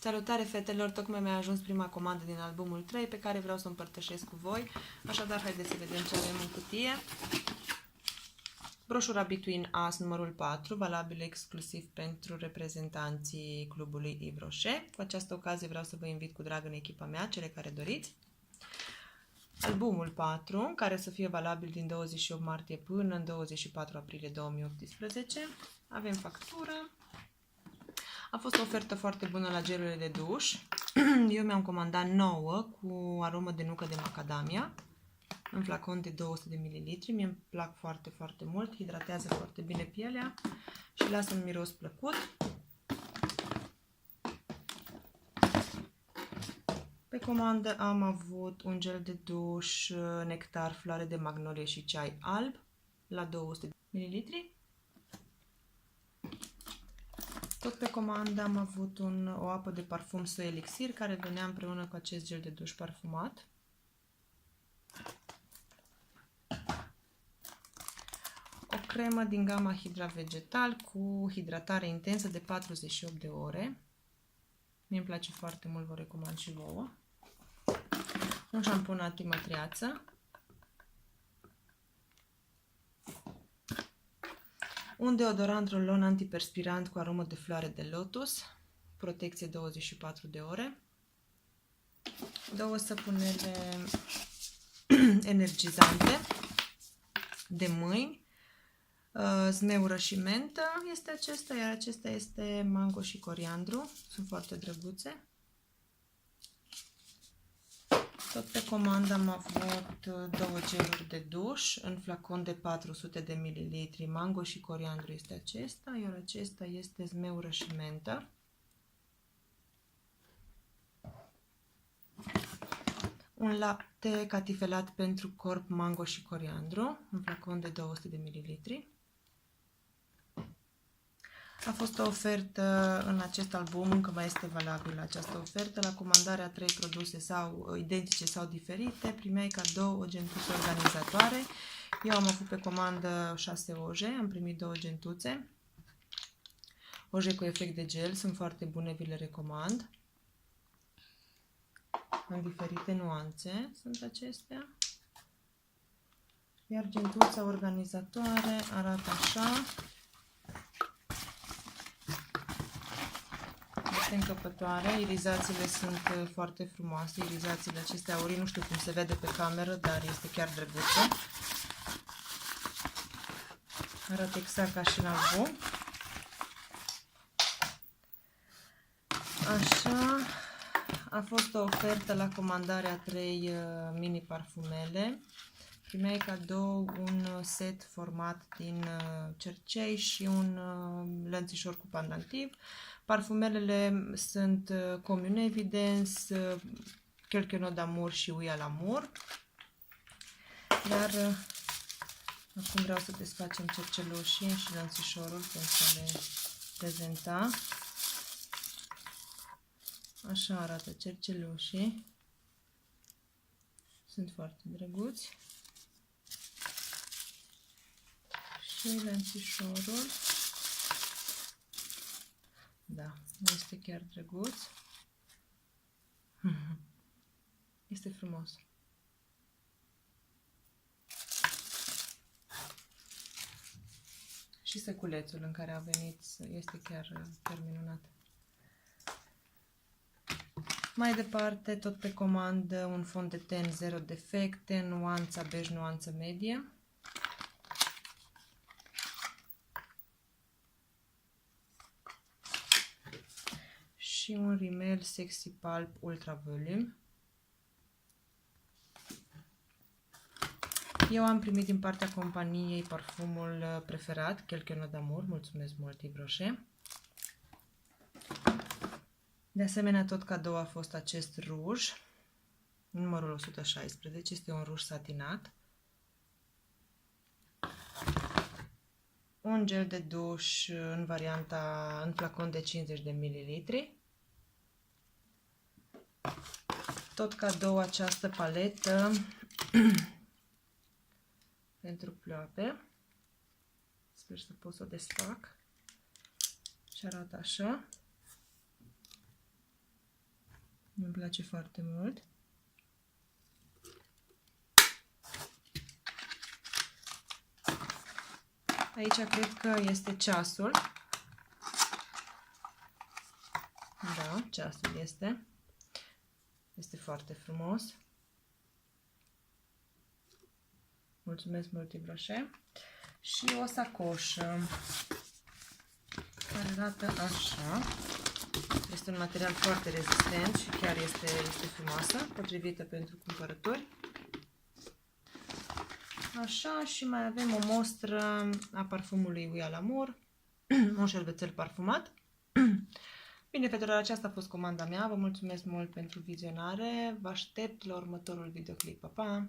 Salutare fetelor, tocmai mi-a ajuns prima comandă din albumul 3 pe care vreau să o împărtășesc cu voi. Așadar, haideți să vedem ce avem în cutie. Broșura Between Us numărul 4, valabil exclusiv pentru reprezentanții clubului Yves Rocher. Cu această ocazie vreau să vă invit cu drag în echipa mea, cele care doriți. Albumul 4, care să fie valabil din 28 martie până în 24 aprilie 2018. Avem factură. A fost o ofertă foarte bună la gelurile de duș. Eu mi-am comandat 9 cu aromă de nucă de macadamia, în flacon de 200 de ml. Mie îmi plac foarte, foarte mult, hidratează foarte bine pielea și lasă un miros plăcut. Pe comandă am avut un gel de duș nectar, floare de magnolie și ceai alb la 200 ml. Tot pe comandă am avut o apă de parfum Soy Elixir care venea împreună cu acest gel de duș parfumat. O cremă din gama Hydra Vegetal cu hidratare intensă de 48 de ore. Mie îmi place foarte mult, vă recomand și vouă. Un șampun antimătriață. Un deodorant rolon antiperspirant cu aromă de floare de lotus, protecție 24 de ore. 2 săpunele energizante de mâini, zmeură și mentă este acesta, iar acesta este mango și coriandru, sunt foarte drăguțe. Tot pe comandă am avut 2 geluri de duș în flacon de 400 de ml. Mango și coriandru este acesta, iar acesta este zmeură și mentă. Un lapte catifelat pentru corp, mango și coriandru, în flacon de 200 de ml. A fost o ofertă în acest album, încă mai este valabilă această ofertă. La comandarea 3 produse sau identice sau diferite, primeai cadou o gentuță organizatoare. Eu am avut pe comandă 6 oje, am primit 2 gentuțe. Oje cu efect de gel, sunt foarte bune, vi le recomand. În diferite nuanțe sunt acestea. Iar gentuța organizatoare arată așa. Încăpătoare, irizațiile sunt foarte frumoase, irizațiile acestea aurii, nu știu cum se vede pe cameră, dar este chiar drăguță. Arată exact ca și în album. Așa, a fost o ofertă la comandarea 3 mini parfumele. Primeai cadou un set format din cercei și un lănțișor cu pandantiv. Parfumelele sunt Commune Evidence, Quelques Notes d'Amour și Ui à l'Amour. Iar acum vreau să desfacem cercelușii și lănțișorul pentru a le prezenta. Așa arată cercelușii. Sunt foarte drăguți. Și lănțișorul. Da, este chiar drăguț. Este frumos. Și săculețul în care a venit este chiar minunat. Mai departe, tot pe comandă, un fond de ten 0 defecte, nuanța bej, nuanță medie. Și un rimel Sexy Pulp Ultra Volume. Eu am primit din partea companiei parfumul preferat, Quelques Notes d'Amour, mulțumesc mult Yves Rocher. De asemenea, tot cadou a fost acest ruj, numărul 116, este un ruj satinat. Un gel de duș în varianta, în flacon de 50 de ml. Tot cadou această paletă pentru ploape. Sper să pot să o desfac. Și arată așa. Îmi place foarte mult. Aici cred că este ceasul. Da, ceasul este. Este foarte frumos. Mulțumesc mult, Ivroșe. Și o sacoșă care arată așa. Este un material foarte rezistent și chiar este frumoasă, potrivită pentru cumpărături. Așa, și mai avem o mostră a parfumului Oui à l'Amour, un șervețel parfumat. Bine, fetelor, aceasta a fost comanda mea. Vă mulțumesc mult pentru vizionare. Vă aștept la următorul videoclip. Pa, pa!